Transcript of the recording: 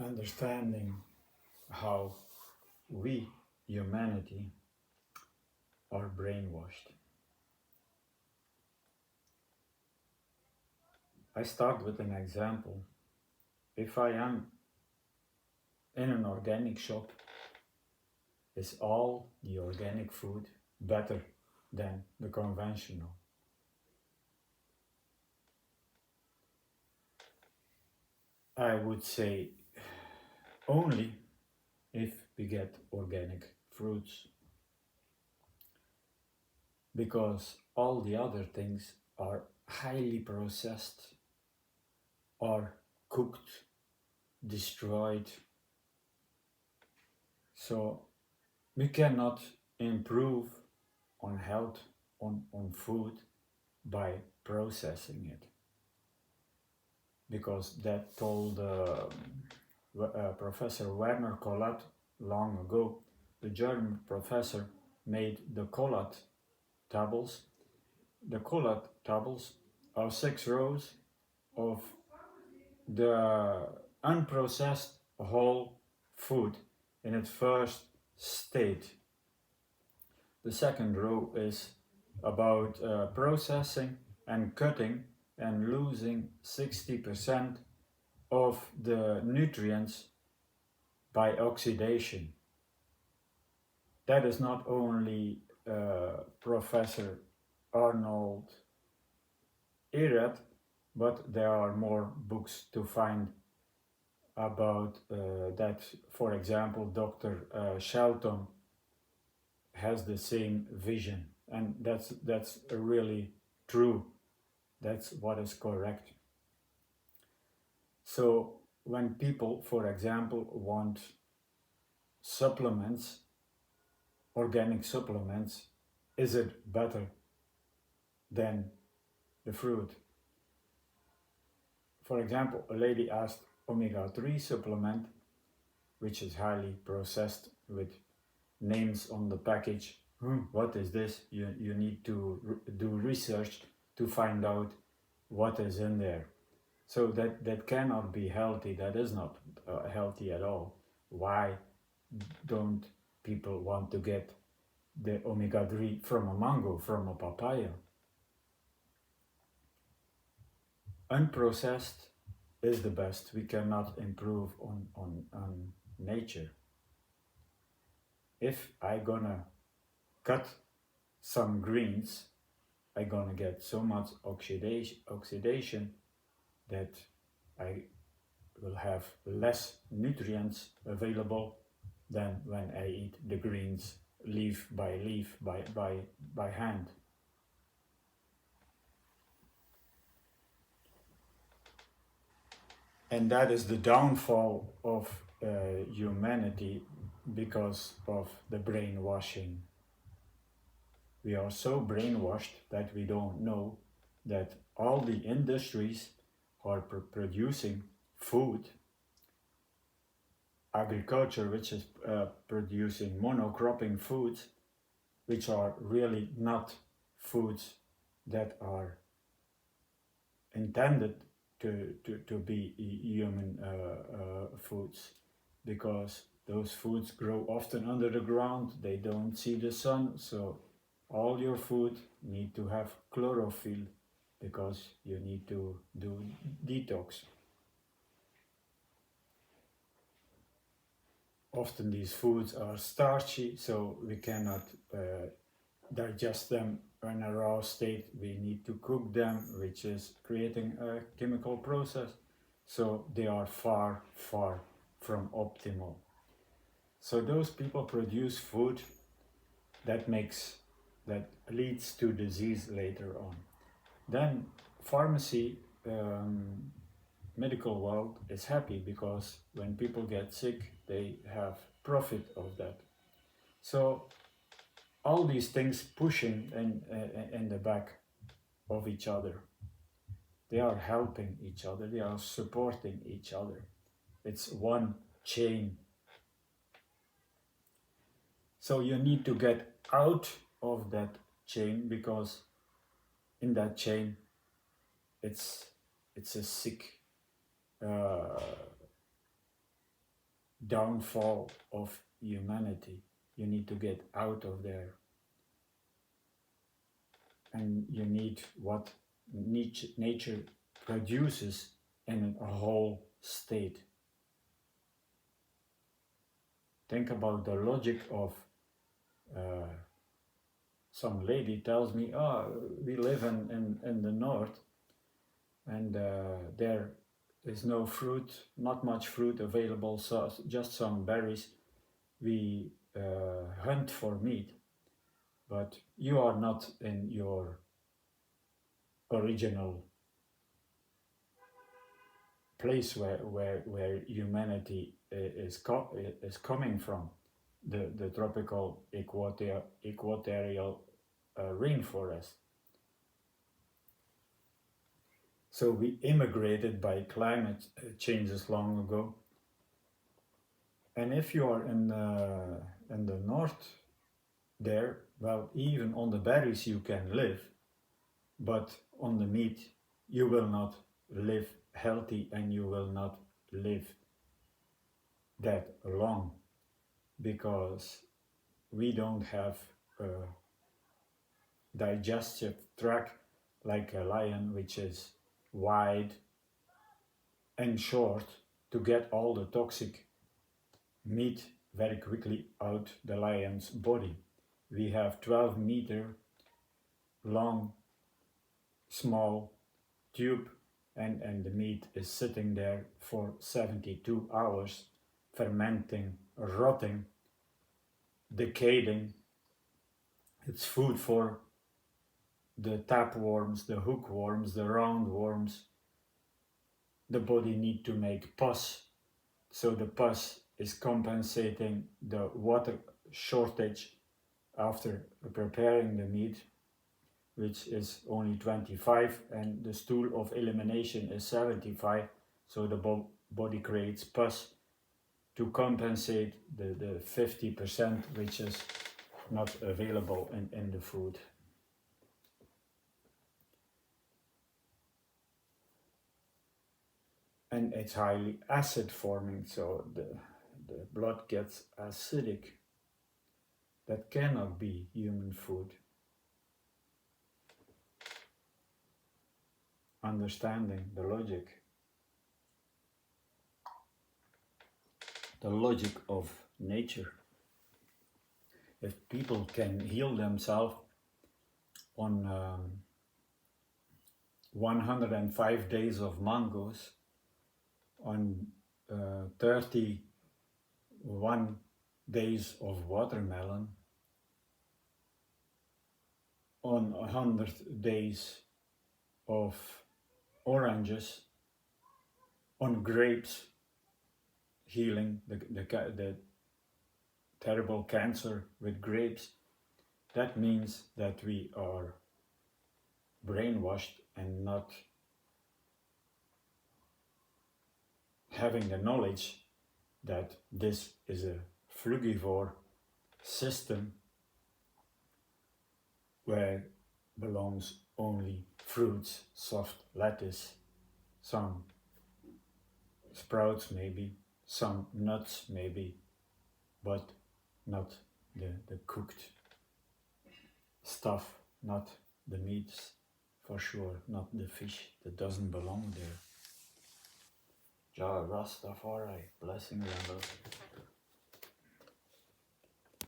understanding how we, humanity, are brainwashed. I start with an example. If I am in an organic shop, is all the organic food better than the conventional? I would say only if we get organic fruits, because all the other things are highly processed or cooked, destroyed. So we cannot improve on health, on food by processing it. Because that told Professor Werner Collat long ago. The German professor made the Collat tables. The Collat tables are 6 rows of the unprocessed whole food in its first state. The second row is about processing and cutting and losing 60% of the nutrients by oxidation. That is not only Professor Arnold Ehret, but there are more books to find about that. For example, Dr. Shelton has the same vision, and that's really true. That's what is correct. So when people, for example, want supplements, organic supplements, is it better than the fruit? For example, a lady asked omega-3 supplement, which is highly processed with names on the package. What is this? You need to do research to find out what is in there. So that cannot be healthy. That is not healthy at all. Why don't people want to get the omega-3 from a mango, from a papaya? Unprocessed is the best. We cannot improve on nature. If I gonna cut some greens, I gonna get so much oxidation that I will have less nutrients available than when I eat the greens leaf by leaf, by hand. And that is the downfall of humanity because of the brainwashing. We are so brainwashed that we don't know that all the industries are producing food, agriculture which is producing monocropping foods, which are really not foods that are intended to be human foods, because those foods grow often under the ground, they don't see the sun, so all your food need to have chlorophyll because you need to do detox. Often these foods are starchy, so we cannot digest them in a raw state. We need to cook them, which is creating a chemical process. So they are far, far from optimal. So those people produce food that leads to disease later on. Then pharmacy, medical world is happy because when people get sick, they have profit of that. So all these things pushing in the back of each other. They are helping each other, they are supporting each other. It's one chain. So you need to get out of that chain, because in that chain it's a sick downfall of humanity. You need to get out of there. And you need what nature produces in a whole state. Think about the logic of some lady tells me, oh, we live in the north and there is no fruit, not much fruit available, so just some berries. We hunt for meat, but you are not in your original place where humanity is coming from, the tropical equatorial rainforest. So we immigrated by climate changes long ago. And if you are in the north there, well, even on the berries you can live, but on the meat you will not live healthy and you will not live that long, because we don't have a digestive tract like a lion, which is wide and short to get all the toxic meat very quickly out the lion's body. We have 12-meter long small tube, and the meat is sitting there for 72 hours, fermenting, rotting, decaying. It's food for the tapeworms, the hookworms, the roundworms. The body needs to make pus, so the pus is compensating the water shortage after preparing the meat, which is only 25, and the stool of elimination is 75, so the body creates pus to compensate the 50% which is not available in the food. And it's highly acid forming, so the blood gets acidic. That cannot be human food. Understanding the logic of nature. If people can heal themselves on 105 days of mangoes, on 31 days of watermelon, on 100 days of oranges, on grapes, healing the terrible cancer with grapes, that means that we are brainwashed and not having the knowledge that this is a frugivore system where belongs only fruits, soft lettuce, some sprouts maybe, some nuts maybe, but not the cooked stuff, not the meats, for sure, not the fish, that doesn't belong there. Ja Rastafari, blessings and love.